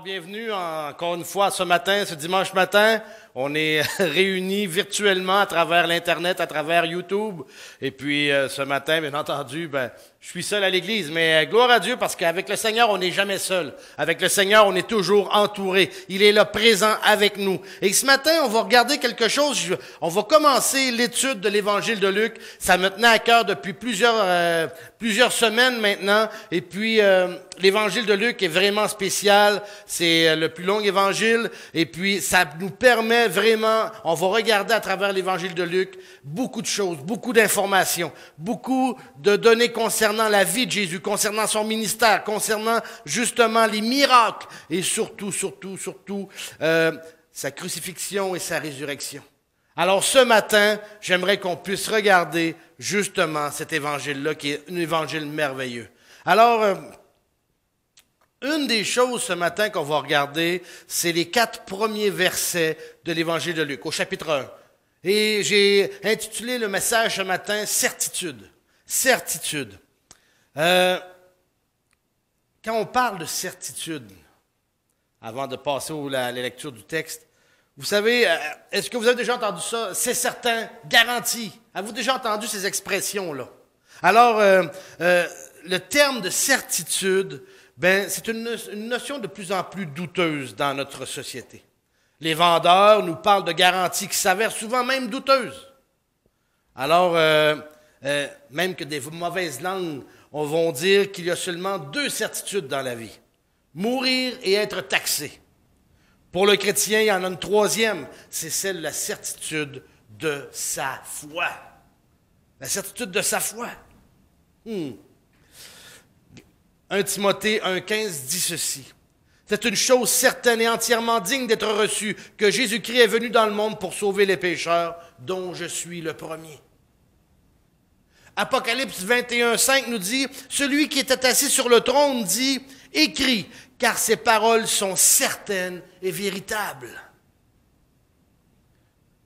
Bienvenue encore une fois ce matin, ce dimanche matin. On est réunis virtuellement à travers l'Internet, à travers YouTube. Et puis ce matin, bien entendu, je suis seul à l'église. Mais gloire à Dieu parce qu'avec le Seigneur, on n'est jamais seul. Avec le Seigneur, on est toujours entouré. Il est là présent avec nous. Et ce matin, on va regarder quelque chose. On va commencer l'étude de l'Évangile de Luc. Ça me tenait à cœur depuis plusieurs semaines maintenant. Et puis l'Évangile de Luc est vraiment spécial. C'est le plus long évangile. Et puis ça nous permet vraiment, on va regarder à travers l'Évangile de Luc beaucoup de choses, beaucoup d'informations, beaucoup de données concernant la vie de Jésus, concernant son ministère, concernant justement les miracles et surtout, sa crucifixion et sa résurrection. Alors ce matin, j'aimerais qu'on puisse regarder justement cet évangile-là qui est un évangile merveilleux. Alors, une des choses ce matin qu'on va regarder, c'est les 4 premiers versets de l'Évangile de Luc, au chapitre 1. Et j'ai intitulé le message ce matin « Certitude ». Certitude. Quand on parle de certitude, avant de passer à la lecture du texte, vous savez, est-ce que vous avez déjà entendu ça? C'est certain, garanti. Avez-vous déjà entendu ces expressions-là? Alors, le terme de certitude, c'est une notion de plus en plus douteuse dans notre société. Les vendeurs nous parlent de garanties qui s'avèrent souvent même douteuses. Alors, même que des mauvaises langues vont dire qu'il y a seulement 2 certitudes dans la vie. Mourir et être taxé. Pour le chrétien, il y en a une 3e, c'est celle de la certitude de sa foi. La certitude de sa foi. 1 Timothée 1,15 dit ceci. C'est une chose certaine et entièrement digne d'être reçue que Jésus-Christ est venu dans le monde pour sauver les pécheurs, dont je suis le premier. Apocalypse 21,5 nous dit, celui qui était assis sur le trône dit, écris, car ces paroles sont certaines et véritables.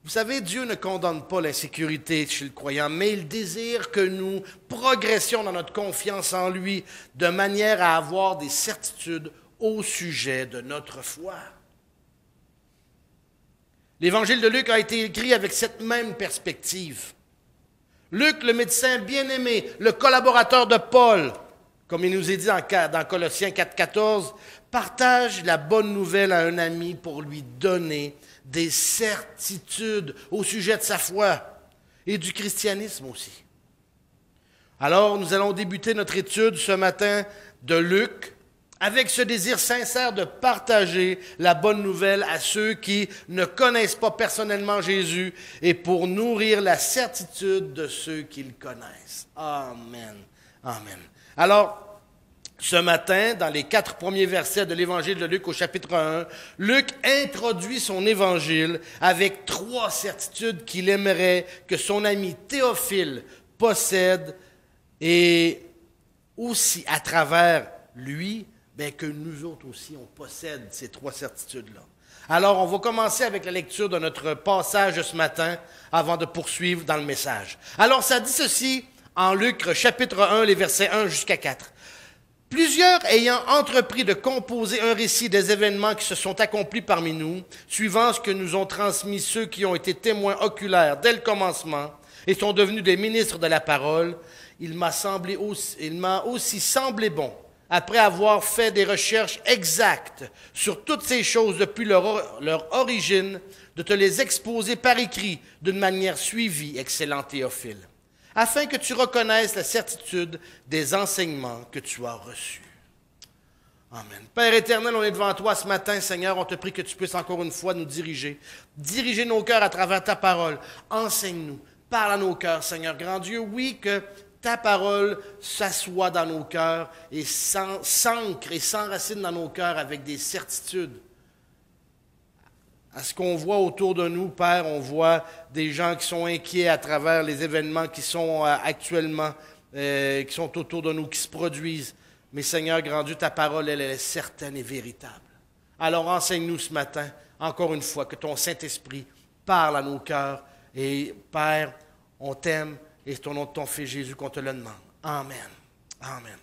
Vous savez, Dieu ne condamne pas l'insécurité chez le croyant, mais il désire que nous progressions dans notre confiance en lui, de manière à avoir des certitudes au sujet de notre foi. L'Évangile de Luc a été écrit avec cette même perspective. Luc, le médecin bien-aimé, le collaborateur de Paul, comme il nous est dit dans Colossiens 4,14, partage la bonne nouvelle à un ami pour lui donner des certitudes au sujet de sa foi et du christianisme aussi. Alors, nous allons débuter notre étude ce matin de Luc avec ce désir sincère de partager la bonne nouvelle à ceux qui ne connaissent pas personnellement Jésus et pour nourrir la certitude de ceux qui le connaissent. Amen. Amen. Alors, ce matin, dans les 4 premiers versets de l'Évangile de Luc au chapitre 1, Luc introduit son Évangile avec 3 certitudes qu'il aimerait que son ami Théophile possède et aussi à travers lui, que nous autres aussi, on possède ces 3 certitudes-là. Alors, on va commencer avec la lecture de notre passage de ce matin avant de poursuivre dans le message. Alors, ça dit ceci en Luc chapitre 1, les versets 1 jusqu'à 4. Plusieurs ayant entrepris de composer un récit des événements qui se sont accomplis parmi nous, suivant ce que nous ont transmis ceux qui ont été témoins oculaires dès le commencement et sont devenus des ministres de la parole, il m'a aussi semblé bon, après avoir fait des recherches exactes sur toutes ces choses depuis leur origine, de te les exposer par écrit d'une manière suivie, excellent Théophile, afin que tu reconnaisses la certitude des enseignements que tu as reçus. Amen. Père éternel, on est devant toi ce matin, Seigneur, on te prie que tu puisses encore une fois nous diriger nos cœurs à travers ta parole. Enseigne-nous, parle à nos cœurs, Seigneur, grand Dieu, oui, que ta parole s'assoit dans nos cœurs et s'ancre et s'enracine dans nos cœurs avec des certitudes. À ce qu'on voit autour de nous, Père, on voit des gens qui sont inquiets à travers les événements qui sont actuellement, qui sont autour de nous, qui se produisent. Mais Seigneur, grand Dieu, ta parole, elle est certaine et véritable. Alors enseigne-nous ce matin, encore une fois, que ton Saint-Esprit parle à nos cœurs. Et Père, on t'aime. Et c'est au nom de ton Fils Jésus qu'on te le demande. Amen. Amen.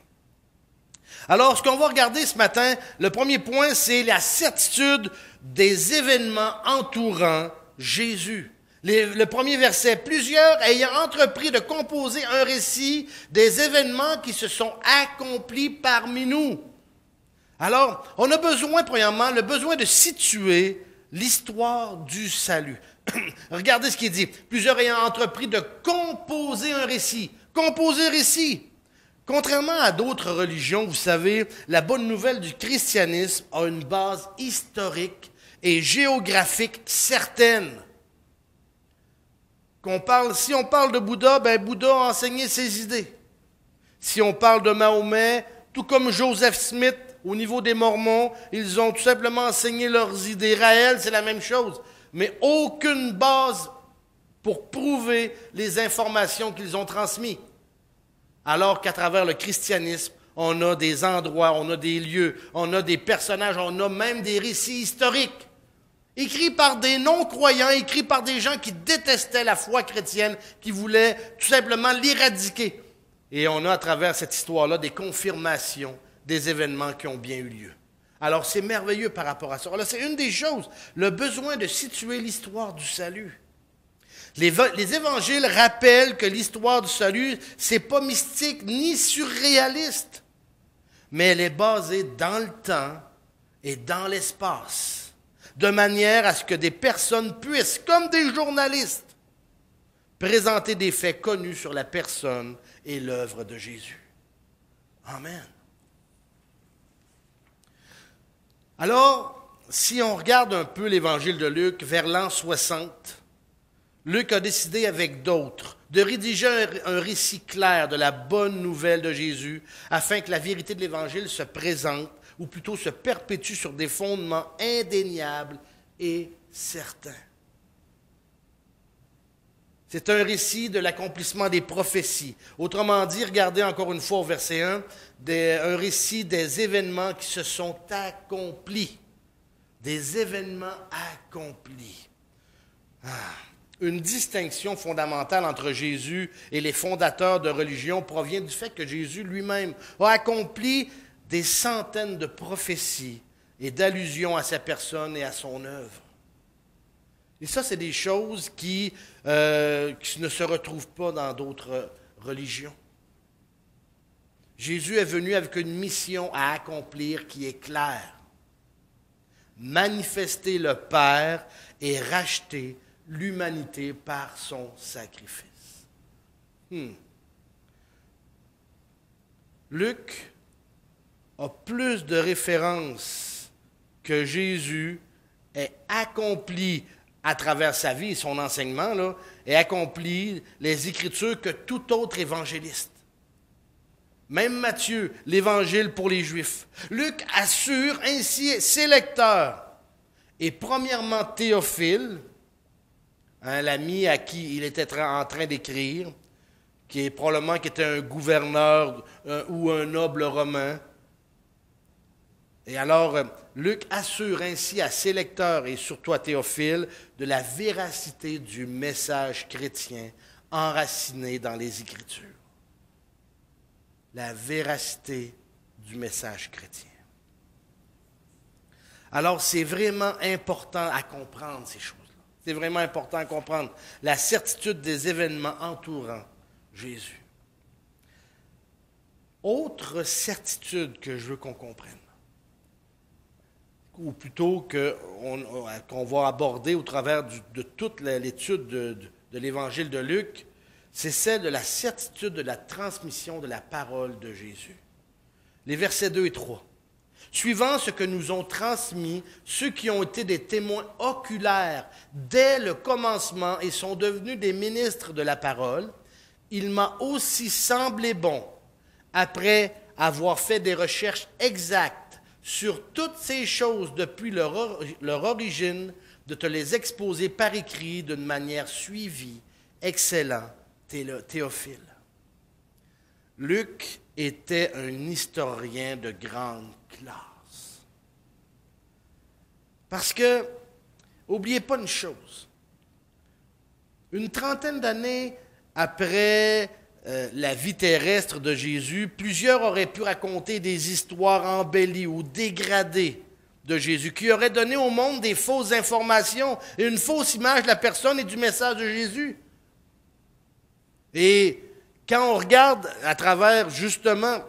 Alors, ce qu'on va regarder ce matin, le premier point, c'est la certitude des événements entourant Jésus. Le premier verset, plusieurs ayant entrepris de composer un récit des événements qui se sont accomplis parmi nous. Alors, on a besoin, premièrement, le besoin de situer l'histoire du salut. Regardez ce qu'il dit. Plusieurs ayant entrepris de composer un récit. Composer un récit. Contrairement à d'autres religions, vous savez, la bonne nouvelle du christianisme a une base historique et géographique certaine. Si on parle de Bouddha, Bouddha a enseigné ses idées. Si on parle de Mahomet, tout comme Joseph Smith, au niveau des Mormons, ils ont tout simplement enseigné leurs idées. Raël, c'est la même chose. Mais aucune base pour prouver les informations qu'ils ont transmises. Alors qu'à travers le christianisme, on a des endroits, on a des lieux, on a des personnages, on a même des récits historiques, écrits par des non-croyants, écrits par des gens qui détestaient la foi chrétienne, qui voulaient tout simplement l'éradiquer. Et on a à travers cette histoire-là des confirmations des événements qui ont bien eu lieu. Alors c'est merveilleux par rapport à ça. Alors c'est une des choses, le besoin de situer l'histoire du salut. Les évangiles rappellent que l'histoire du salut, c'est pas mystique ni surréaliste, mais elle est basée dans le temps et dans l'espace, de manière à ce que des personnes puissent, comme des journalistes, présenter des faits connus sur la personne et l'œuvre de Jésus. Amen. Alors, si on regarde un peu l'évangile de Luc, vers l'an 60, Luc a décidé avec d'autres de rédiger un récit clair de la bonne nouvelle de Jésus afin que la vérité de l'Évangile se présente, ou plutôt se perpétue sur des fondements indéniables et certains. C'est un récit de l'accomplissement des prophéties. Autrement dit, regardez encore une fois au verset 1, un récit des événements qui se sont accomplis. Des événements accomplis. Une distinction fondamentale entre Jésus et les fondateurs de religion provient du fait que Jésus lui-même a accompli des centaines de prophéties et d'allusions à sa personne et à son œuvre. Et ça, c'est des choses qui ne se retrouvent pas dans d'autres religions. Jésus est venu avec une mission à accomplir qui est claire. Manifester le Père et racheter l'humanité par son sacrifice. Luc a plus de références que Jésus ait accompli à travers sa vie et son enseignement, ait accompli les Écritures que tout autre évangéliste. Même Matthieu, l'Évangile pour les Juifs. Luc assure ainsi ses lecteurs, et premièrement Théophile, l'ami à qui il était en train d'écrire, qui était un gouverneur ou un noble romain. Et alors, Luc assure ainsi à ses lecteurs, et surtout à Théophile, de la véracité du message chrétien enraciné dans les Écritures. La véracité du message chrétien. Alors, c'est vraiment important à comprendre ces choses-là. C'est vraiment important à comprendre la certitude des événements entourant Jésus. Autre certitude que je veux qu'on comprenne, ou plutôt qu'on va aborder au travers de toute l'étude de l'Évangile de Luc, c'est celle de la certitude de la transmission de la parole de Jésus. Les versets 2 et 3. Suivant ce que nous ont transmis ceux qui ont été des témoins oculaires dès le commencement et sont devenus des ministres de la parole, il m'a aussi semblé bon, après avoir fait des recherches exactes sur toutes ces choses depuis leur origine, de te les exposer par écrit d'une manière suivie, excellent Théophile. Luc était un historien de grande classe. Parce que, n'oubliez pas une chose, une trentaine d'années après la vie terrestre de Jésus, plusieurs auraient pu raconter des histoires embellies ou dégradées de Jésus, qui auraient donné au monde des fausses informations et une fausse image de la personne et du message de Jésus. Et quand on regarde à travers justement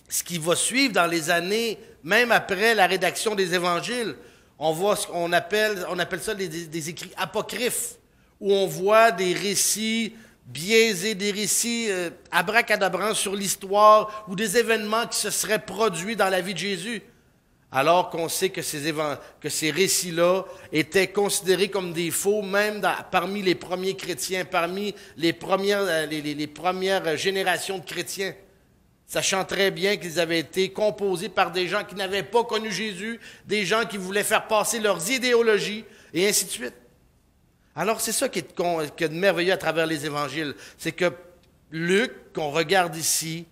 ce qui va suivre dans les années, même après la rédaction des évangiles, on voit ce qu'on appelle ça des écrits apocryphes, où on voit des récits biaisés, des récits abracadabrants sur l'histoire ou des événements qui se seraient produits dans la vie de Jésus. Alors qu'on sait que ces récits-là étaient considérés comme des faux, même parmi les premiers chrétiens, parmi les premières générations de chrétiens, sachant très bien qu'ils avaient été composés par des gens qui n'avaient pas connu Jésus, des gens qui voulaient faire passer leurs idéologies, et ainsi de suite. Alors c'est ça qui est de merveilleux à travers les évangiles, c'est que Luc, qu'on regarde ici,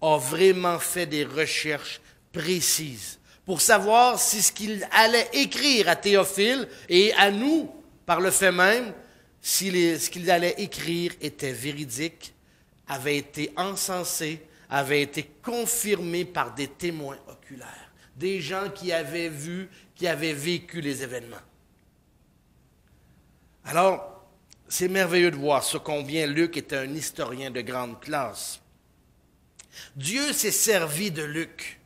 a vraiment fait des recherches précises pour savoir si ce qu'il allait écrire à Théophile et à nous, par le fait même, si ce qu'il allait écrire était véridique, avait été encensé, avait été confirmé par des témoins oculaires, des gens qui avaient vu, qui avaient vécu les événements. Alors, c'est merveilleux de voir ce combien Luc était un historien de grande classe. Dieu s'est servi de Luc,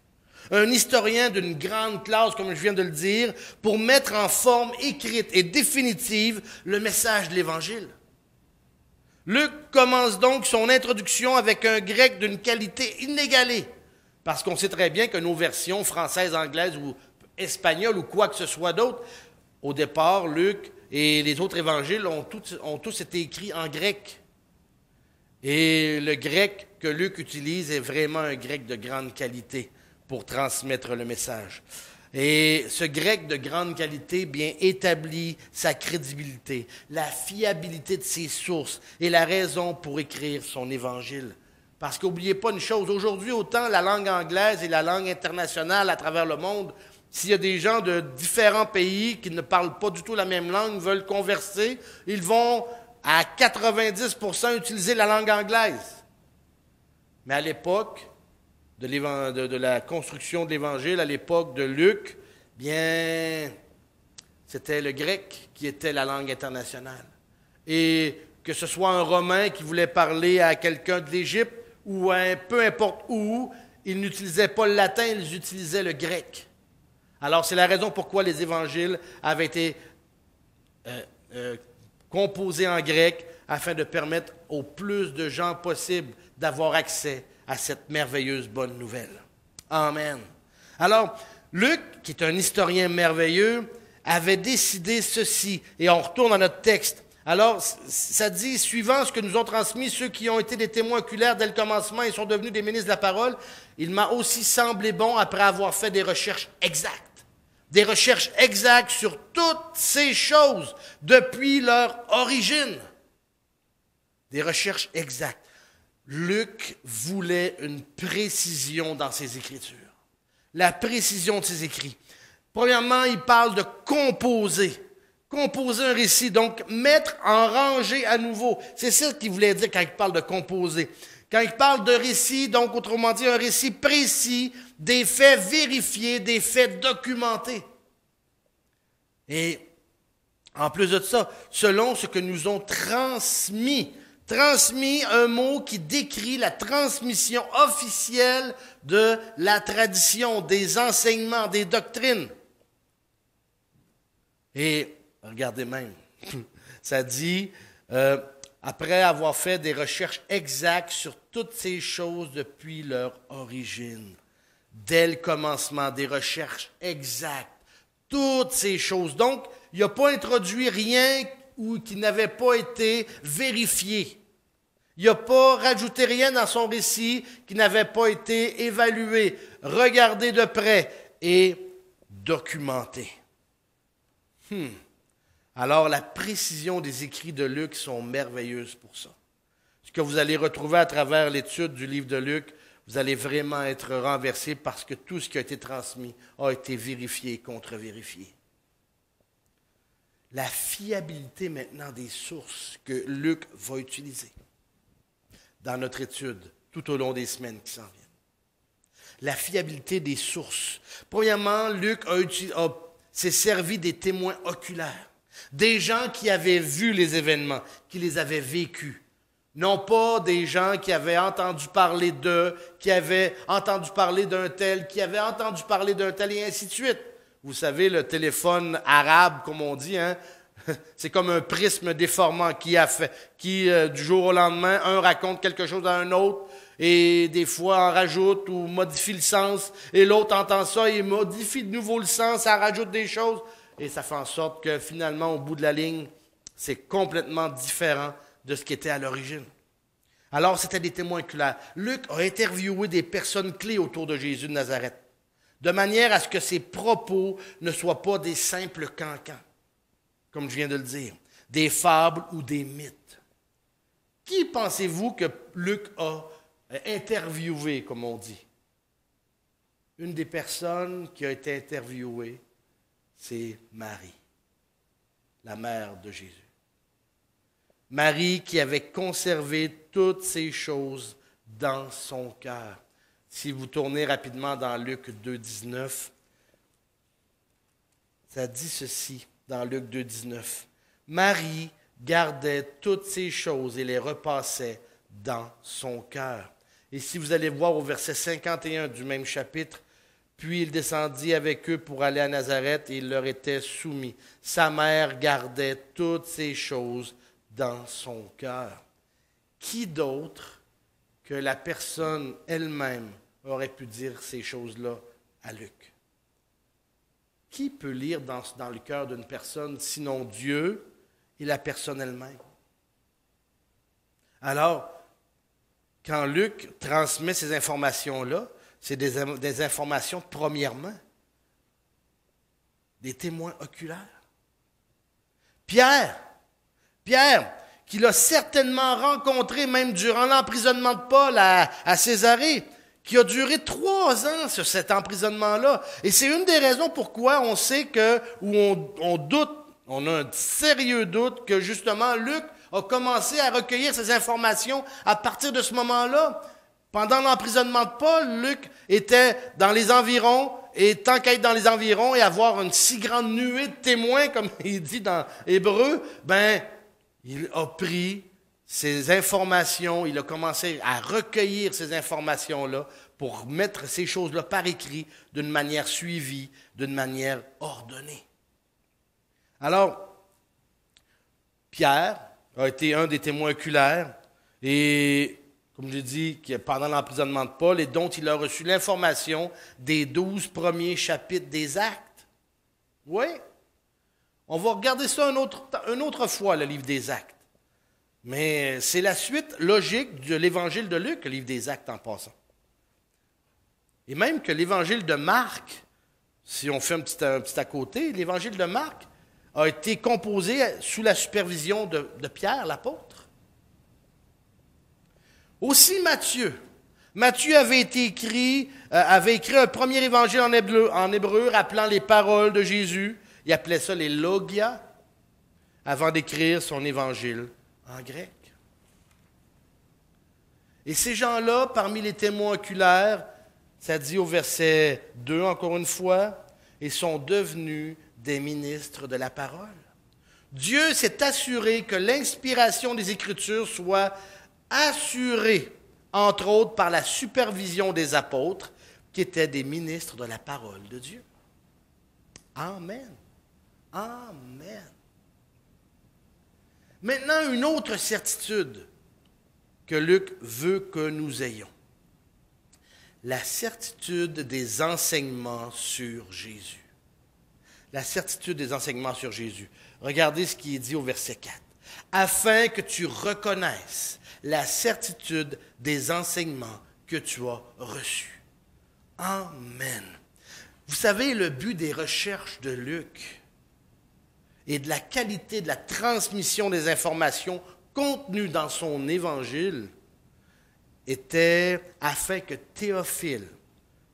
un historien d'une grande classe, comme je viens de le dire, pour mettre en forme écrite et définitive le message de l'Évangile. Luc commence donc son introduction avec un grec d'une qualité inégalée, parce qu'on sait très bien que nos versions françaises, anglaises ou espagnoles ou quoi que ce soit d'autre, au départ, Luc et les autres évangiles ont tous été écrits en grec. Et le grec que Luc utilise est vraiment un grec de grande qualité pour transmettre le message. Et ce grec de grande qualité bien établit sa crédibilité, la fiabilité de ses sources et la raison pour écrire son évangile. Parce qu'oubliez pas une chose, aujourd'hui, autant la langue anglaise et la langue internationale à travers le monde, s'il y a des gens de différents pays qui ne parlent pas du tout la même langue, veulent converser, ils vont à 90% utiliser la langue anglaise. Mais à l'époque de la construction de l'Évangile, à l'époque de Luc, bien, c'était le grec qui était la langue internationale. Et que ce soit un Romain qui voulait parler à quelqu'un de l'Égypte ou peu importe où, ils n'utilisaient pas le latin, ils utilisaient le grec. Alors, c'est la raison pourquoi les évangiles avaient été composés en grec afin de permettre au plus de gens possible d'avoir accès à cette merveilleuse bonne nouvelle. Amen. Alors, Luc, qui est un historien merveilleux, avait décidé ceci, et on retourne à notre texte. Alors, ça dit, suivant ce que nous ont transmis ceux qui ont été des témoins oculaires dès le commencement et sont devenus des ministres de la parole, il m'a aussi semblé bon, après avoir fait des recherches exactes sur toutes ces choses depuis leur origine. Des recherches exactes. Luc voulait une précision dans ses écritures. La précision de ses écrits. Premièrement, il parle de composer. Composer un récit, donc mettre en rangée à nouveau. C'est ça qu'il voulait dire quand il parle de composer. Quand il parle de récit, donc autrement dit, un récit précis, des faits vérifiés, des faits documentés. Et en plus de ça, selon ce que nous ont transmis, un mot qui décrit la transmission officielle de la tradition, des enseignements, des doctrines. Et regardez même, ça dit, après avoir fait des recherches exactes sur toutes ces choses depuis leur origine, dès le commencement, des recherches exactes, toutes ces choses. Donc, il n'a pas introduit rien qui n'avait pas été vérifié. Il n'a pas rajouté rien dans son récit qui n'avait pas été évalué, regardé de près et documenté. Alors, la précision des écrits de Luc sont merveilleuses pour ça. Ce que vous allez retrouver à travers l'étude du livre de Luc, vous allez vraiment être renversé parce que tout ce qui a été transmis a été vérifié et contre-vérifié. La fiabilité maintenant des sources que Luc va utiliser. dans notre étude tout au long des semaines qui s'en viennent. La fiabilité des sources. Premièrement, Luc s'est servi des témoins oculaires, des gens qui avaient vu les événements, qui les avaient vécus. Non pas des gens qui avaient entendu parler d'eux, qui avaient entendu parler d'un tel, qui avaient entendu parler d'un tel, et ainsi de suite. Vous savez, le téléphone arabe, comme on dit, hein, c'est comme un prisme déformant qui du jour au lendemain, un raconte quelque chose à un autre, et des fois en rajoute ou modifie le sens, et l'autre entend ça, et modifie de nouveau le sens, ça rajoute des choses, et ça fait en sorte que finalement, au bout de la ligne, c'est complètement différent de ce qui était à l'origine. Alors, c'était des témoins oculaires. Luc a interviewé des personnes clés autour de Jésus de Nazareth, de manière à ce que ses propos ne soient pas des simples cancans, comme je viens de le dire, des fables ou des mythes. Qui pensez-vous que Luc a interviewé, comme on dit? Une des personnes qui a été interviewée, c'est Marie, la mère de Jésus. Marie qui avait conservé toutes ces choses dans son cœur. Si vous tournez rapidement dans Luc 2,19, ça dit ceci dans Luc 2,19. Marie gardait toutes ces choses et les repassait dans son cœur. Et si vous allez voir au verset 51 du même chapitre, puis il descendit avec eux pour aller à Nazareth et il leur était soumis. Sa mère gardait toutes ces choses dans son cœur. Qui d'autre que la personne elle-même aurait pu dire ces choses-là à Luc? Qui peut lire dans le cœur d'une personne, sinon Dieu et la personne elle-même? Alors, quand Luc transmet ces informations-là, c'est des informations, premièrement, des témoins oculaires. Pierre, qui l'a certainement rencontré même durant l'emprisonnement de Paul à Césarée, qui a duré 3 ans sur cet emprisonnement-là. Et c'est une des raisons pourquoi on sait on doute, on a un sérieux doute que justement Luc a commencé à recueillir ces informations à partir de ce moment-là. Pendant l'emprisonnement de Paul, Luc était dans les environs, et tant qu'à être dans les environs et avoir une si grande nuée de témoins, comme il dit dans Hébreu, il a pris ces informations, il a commencé à recueillir ces informations-là pour mettre ces choses-là par écrit d'une manière suivie, d'une manière ordonnée. Alors, Pierre a été un des témoins oculaires et, comme j'ai dit, pendant l'emprisonnement de Paul et dont il a reçu l'information des 12 premiers chapitres des Actes. Oui. On va regarder ça une autre fois, le livre des Actes. Mais c'est la suite logique de l'évangile de Luc, le livre des Actes en passant. Et même que l'évangile de Marc, si on fait un petit à côté, l'évangile de Marc a été composé sous la supervision de Pierre, l'apôtre. Aussi Matthieu. Matthieu avait écrit un premier évangile en hébreu rappelant les paroles de Jésus. Il appelait ça les logia, avant d'écrire son évangile en grec. Et ces gens-là, parmi les témoins oculaires, ça dit au verset 2 encore une fois, ils sont devenus des ministres de la parole. Dieu s'est assuré que l'inspiration des Écritures soit assurée, entre autres par la supervision des apôtres, qui étaient des ministres de la parole de Dieu. Amen. Amen. Maintenant, une autre certitude que Luc veut que nous ayons. La certitude des enseignements sur Jésus. La certitude des enseignements sur Jésus. Regardez ce qui est dit au verset 4. Afin que tu reconnaisses la certitude des enseignements que tu as reçus. Amen. Vous savez, le but des recherches de Luc et de la qualité de la transmission des informations contenues dans son évangile était afin que Théophile,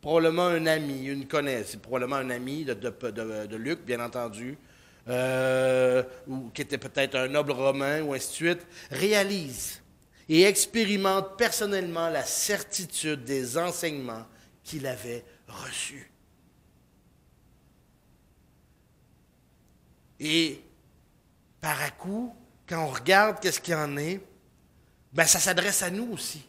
probablement un ami, c'est probablement un ami de Luc, bien entendu, ou qui était peut-être un noble romain, ou ainsi de suite, réalise. et expérimente personnellement la certitude des enseignements qu'il avait reçus. Et par à coup, quand on regarde qu'est-ce qu'il y en est, ben ça s'adresse à nous aussi.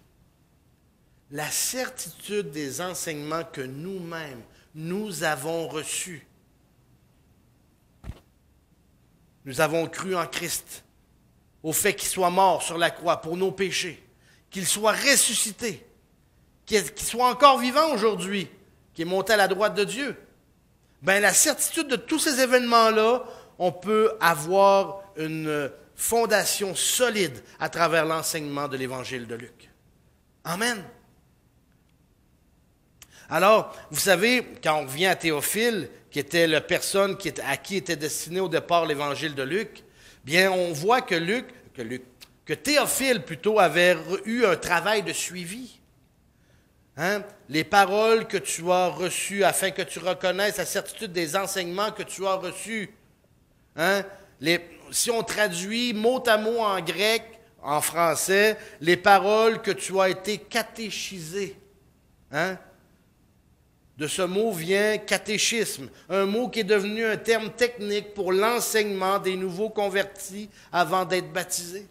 La certitude des enseignements que nous-mêmes, nous avons reçus. Nous avons cru en Christ, au fait qu'il soit mort sur la croix pour nos péchés, qu'il soit ressuscité, qu'il soit encore vivant aujourd'hui, qu'il est monté à la droite de Dieu. Ben la certitude de tous ces événements-là, on peut avoir une fondation solide à travers l'enseignement de l'Évangile de Luc. Amen. Alors, vous savez, quand on revient à Théophile, qui était la personne à qui était destiné au départ l'Évangile de Luc, bien, on voit que Théophile, plutôt, avait eu un travail de suivi. Hein? Les paroles que tu as reçues afin que tu reconnaisses la certitude des enseignements que tu as reçus. Hein? Si on traduit mot à mot en grec, en français, les paroles que tu as été catéchisé. Hein? De ce mot vient catéchisme, un mot qui est devenu un terme technique pour l'enseignement des nouveaux convertis avant d'être baptisés.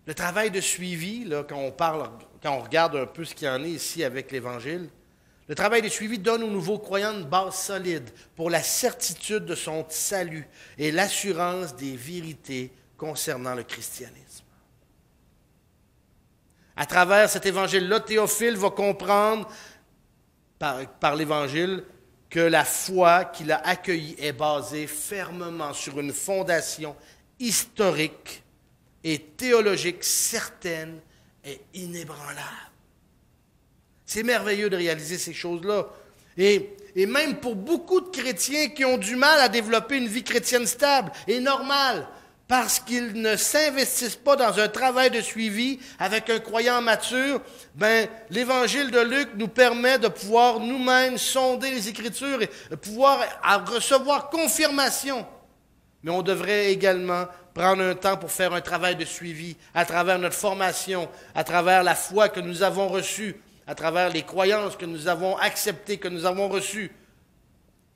Le travail de suivi, là, quand on regarde un peu ce qu'il y en est ici avec l'Évangile, le travail de suivi donne aux nouveaux croyants une base solide pour la certitude de son salut et l'assurance des vérités concernant le christianisme. À travers cet évangile-là, Théophile va comprendre par l'Évangile que la foi qu'il a accueillie est basée fermement sur une fondation historique et théologique certaine et inébranlable. C'est merveilleux de réaliser ces choses-là. Et même pour beaucoup de chrétiens qui ont du mal à développer une vie chrétienne stable et normale, parce qu'ils ne s'investissent pas dans un travail de suivi avec un croyant mature, ben, l'Évangile de Luc nous permet de pouvoir nous-mêmes sonder les Écritures et de pouvoir recevoir confirmation. Mais on devrait également prendre un temps pour faire un travail de suivi à travers notre formation, à travers la foi que nous avons reçue, à travers les croyances que nous avons acceptées, que nous avons reçues.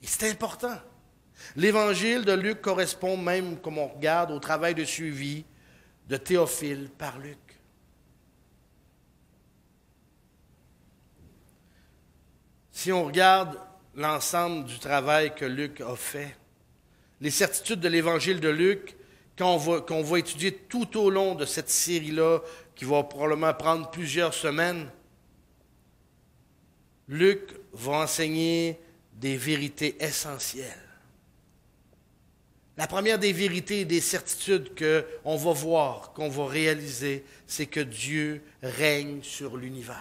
Et c'est important. L'Évangile de Luc correspond même, comme on regarde, au travail de suivi de Théophile par Luc. Si on regarde l'ensemble du travail que Luc a fait, les certitudes de l'Évangile de Luc, qu'on va étudier tout au long de cette série-là, qui va probablement prendre plusieurs semaines, Luc va enseigner des vérités essentielles. La première des vérités et des certitudes qu'on va voir, qu'on va réaliser, c'est que Dieu règne sur l'univers.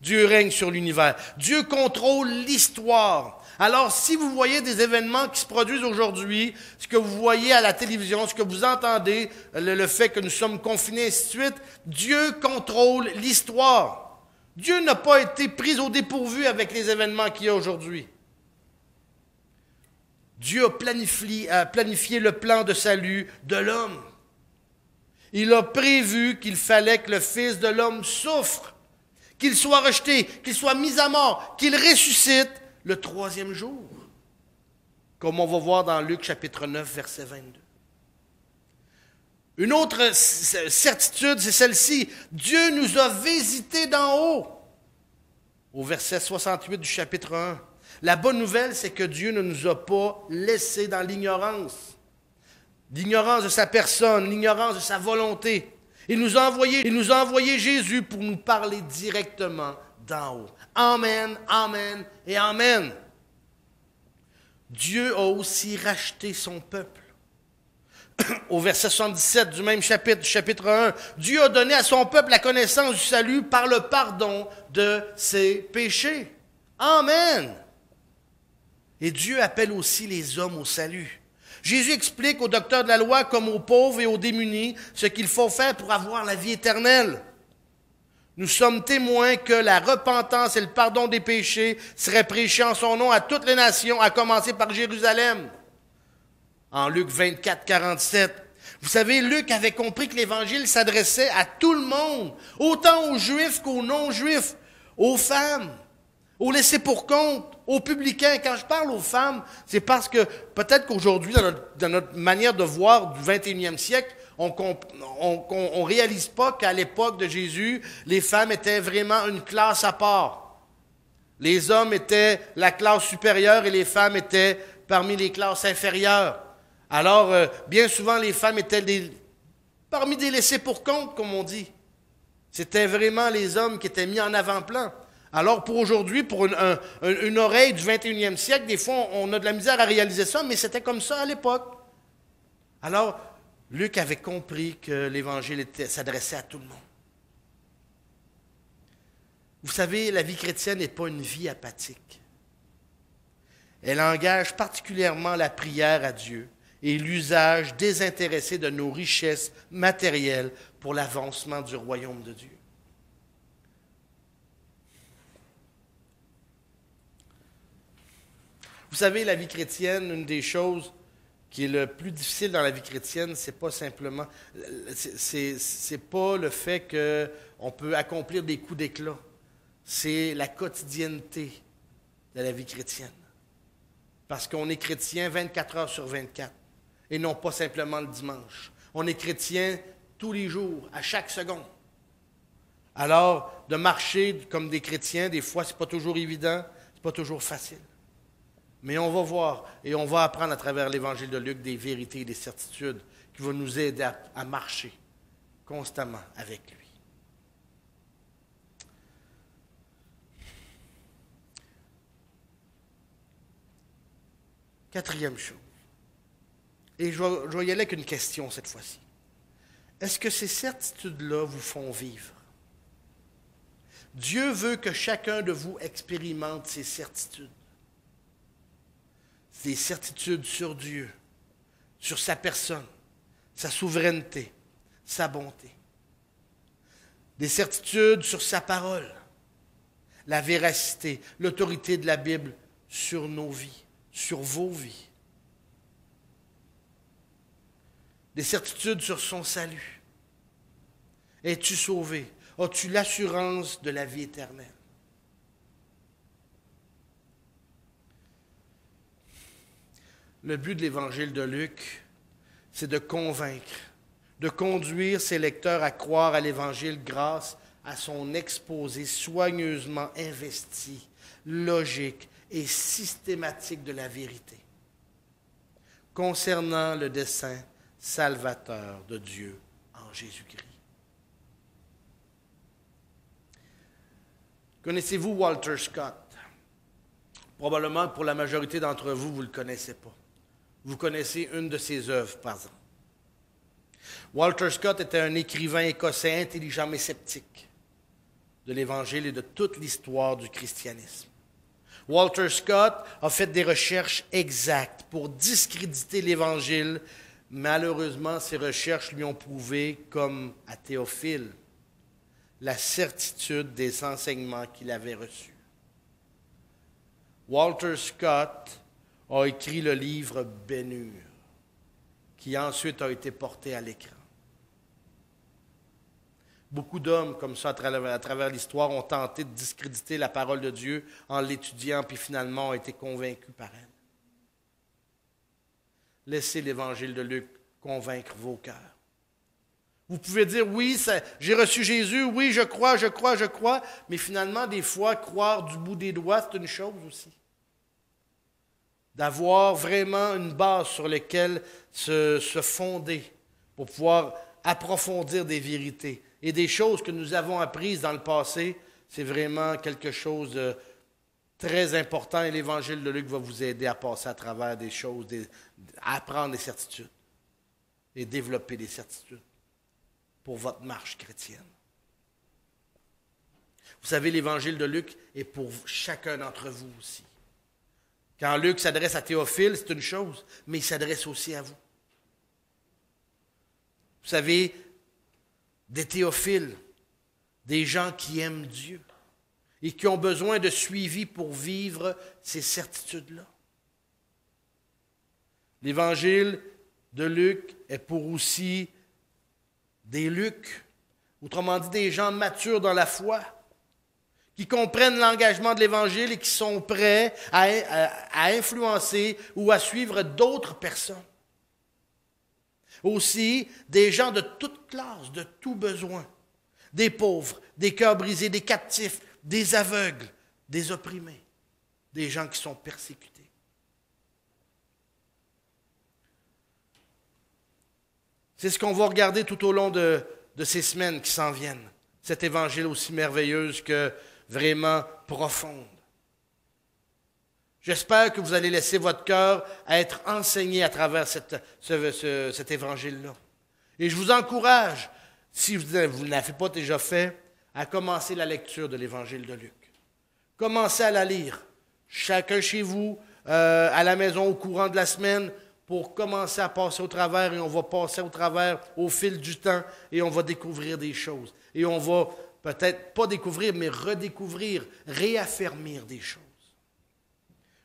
Dieu règne sur l'univers. Dieu contrôle l'histoire. Alors, si vous voyez des événements qui se produisent aujourd'hui, ce que vous voyez à la télévision, ce que vous entendez, le fait que nous sommes confinés, ainsi de suite, Dieu contrôle l'histoire. Dieu n'a pas été pris au dépourvu avec les événements qu'il y a aujourd'hui. Dieu a planifié le plan de salut de l'homme. Il a prévu qu'il fallait que le Fils de l'homme souffre, qu'il soit rejeté, qu'il soit mis à mort, qu'il ressuscite le troisième jour, comme on va voir dans Luc chapitre 9, verset 22. Une autre certitude, c'est celle-ci. Dieu nous a visités d'en haut, au verset 68 du chapitre 1. La bonne nouvelle, c'est que Dieu ne nous a pas laissés dans l'ignorance. L'ignorance de sa personne, l'ignorance de sa volonté. Il nous a envoyé Jésus pour nous parler directement d'en haut. Amen, amen et amen. Dieu a aussi racheté son peuple. Au verset 77 du même chapitre 1, Dieu a donné à son peuple la connaissance du salut par le pardon de ses péchés. Amen. Et Dieu appelle aussi les hommes au salut. Jésus explique aux docteurs de la loi comme aux pauvres et aux démunis ce qu'il faut faire pour avoir la vie éternelle. Nous sommes témoins que la repentance et le pardon des péchés seraient prêchés en son nom à toutes les nations, à commencer par Jérusalem. En Luc 24, 47. Vous savez, Luc avait compris que l'Évangile s'adressait à tout le monde, autant aux Juifs qu'aux non-Juifs, aux femmes, aux laissés-pour-compte, aux publicains. Quand je parle aux femmes, c'est parce que peut-être qu'aujourd'hui, dans notre manière de voir du 21e siècle, on ne réalise pas qu'à l'époque de Jésus, les femmes étaient vraiment une classe à part. Les hommes étaient la classe supérieure et les femmes étaient parmi les classes inférieures. Alors, bien souvent, les femmes étaient parmi des laissés-pour-compte, comme on dit. C'était vraiment les hommes qui étaient mis en avant-plan. Alors, pour aujourd'hui, pour une oreille du 21e siècle, des fois, on a de la misère à réaliser ça, mais c'était comme ça à l'époque. Alors, Luc avait compris que l'Évangile s'adressait à tout le monde. Vous savez, la vie chrétienne n'est pas une vie apathique. Elle engage particulièrement la prière à Dieu et l'usage désintéressé de nos richesses matérielles pour l'avancement du royaume de Dieu. Vous savez, la vie chrétienne, une des choses qui est le plus difficile dans la vie chrétienne, c'est pas simplement, c'est pas le fait qu'on peut accomplir des coups d'éclat. C'est la quotidienneté de la vie chrétienne. Parce qu'on est chrétien 24 heures sur 24 et non pas simplement le dimanche. On est chrétien tous les jours, à chaque seconde. Alors, de marcher comme des chrétiens, des fois, c'est pas toujours évident, c'est pas toujours facile. Mais on va voir et on va apprendre à travers l'Évangile de Luc des vérités et des certitudes qui vont nous aider à marcher constamment avec lui. Quatrième chose, et je vais y aller avec une question cette fois-ci. Est-ce que ces certitudes-là vous font vivre? Dieu veut que chacun de vous expérimente ces certitudes. Des certitudes sur Dieu, sur sa personne, sa souveraineté, sa bonté. Des certitudes sur sa parole, la véracité, l'autorité de la Bible sur nos vies, sur vos vies. Des certitudes sur son salut. Es-tu sauvé? As-tu l'assurance de la vie éternelle? Le but de l'Évangile de Luc, c'est de convaincre, de conduire ses lecteurs à croire à l'Évangile grâce à son exposé soigneusement investi, logique et systématique de la vérité concernant le dessein salvateur de Dieu en Jésus-Christ. Connaissez-vous Walter Scott? Probablement pour la majorité d'entre vous, vous ne le connaissez pas. Vous connaissez une de ses œuvres, par exemple. Walter Scott était un écrivain écossais intelligent mais sceptique de l'Évangile et de toute l'histoire du christianisme. Walter Scott a fait des recherches exactes pour discréditer l'Évangile. Malheureusement, ces recherches lui ont prouvé, comme à Théophile, la certitude des enseignements qu'il avait reçus. Walter Scott a écrit le livre Ben-Hur, qui ensuite a été porté à l'écran. Beaucoup d'hommes, comme ça, à travers l'histoire, ont tenté de discréditer la parole de Dieu en l'étudiant, puis finalement ont été convaincus par elle. Laissez l'Évangile de Luc convaincre vos cœurs. Vous pouvez dire, oui, j'ai reçu Jésus, oui, je crois, mais finalement, des fois, croire du bout des doigts, c'est une chose aussi. D'avoir vraiment une base sur laquelle se fonder pour pouvoir approfondir des vérités. Et des choses que nous avons apprises dans le passé, c'est vraiment quelque chose de très important et l'Évangile de Luc va vous aider à passer à travers des choses, à apprendre des certitudes et développer des certitudes pour votre marche chrétienne. Vous savez, l'Évangile de Luc est pour chacun d'entre vous aussi. Quand Luc s'adresse à Théophile, c'est une chose, mais il s'adresse aussi à vous. Vous savez, des Théophiles, des gens qui aiment Dieu et qui ont besoin de suivi pour vivre ces certitudes-là. L'Évangile de Luc est pour aussi des Lucs, autrement dit des gens matures dans la foi, qui comprennent l'engagement de l'Évangile et qui sont prêts à influencer ou à suivre d'autres personnes. Aussi, des gens de toute classe, de tout besoin, des pauvres, des cœurs brisés, des captifs, des aveugles, des opprimés, des gens qui sont persécutés. C'est ce qu'on va regarder tout au long de ces semaines qui s'en viennent. Cet évangile aussi merveilleux que vraiment profonde. J'espère que vous allez laisser votre cœur être enseigné à travers cet évangile-là. Et je vous encourage, si vous ne l'avez pas déjà fait, à commencer la lecture de l'évangile de Luc. Commencez à la lire, chacun chez vous, à la maison au courant de la semaine, pour commencer à passer au travers, et on va passer au travers au fil du temps, et on va découvrir des choses. Et on va peut-être pas découvrir, mais redécouvrir, réaffermir des choses.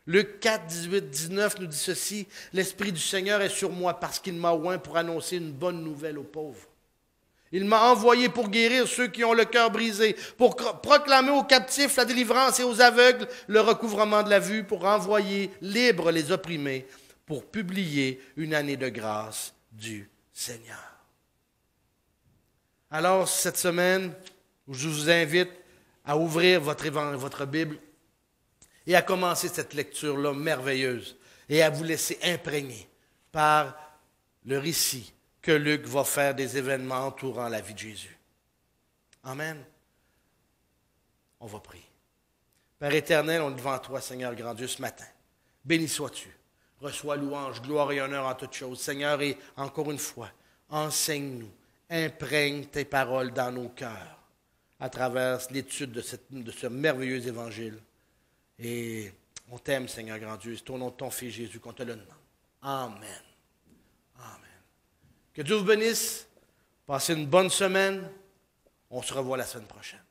Luc 4, 18, 19 nous dit ceci, « L'Esprit du Seigneur est sur moi parce qu'il m'a oint pour annoncer une bonne nouvelle aux pauvres. Il m'a envoyé pour guérir ceux qui ont le cœur brisé, pour proclamer aux captifs la délivrance et aux aveugles le recouvrement de la vue, pour envoyer libres les opprimés, pour publier une année de grâce du Seigneur. » Alors, cette semaine, je vous invite à ouvrir votre Bible et à commencer cette lecture-là merveilleuse et à vous laisser imprégner par le récit que Luc va faire des événements entourant la vie de Jésus. Amen. On va prier. Père éternel, on est devant toi, Seigneur grand Dieu, ce matin. Béni sois-tu. Reçois louange, gloire et honneur en toutes choses. Seigneur, et encore une fois, enseigne-nous, imprègne tes paroles dans nos cœurs à travers l'étude de ce merveilleux évangile. Et on t'aime, Seigneur grand Dieu. C'est au nom de ton Fils Jésus qu'on te le demande. Amen. Amen. Que Dieu vous bénisse. Passez une bonne semaine. On se revoit la semaine prochaine.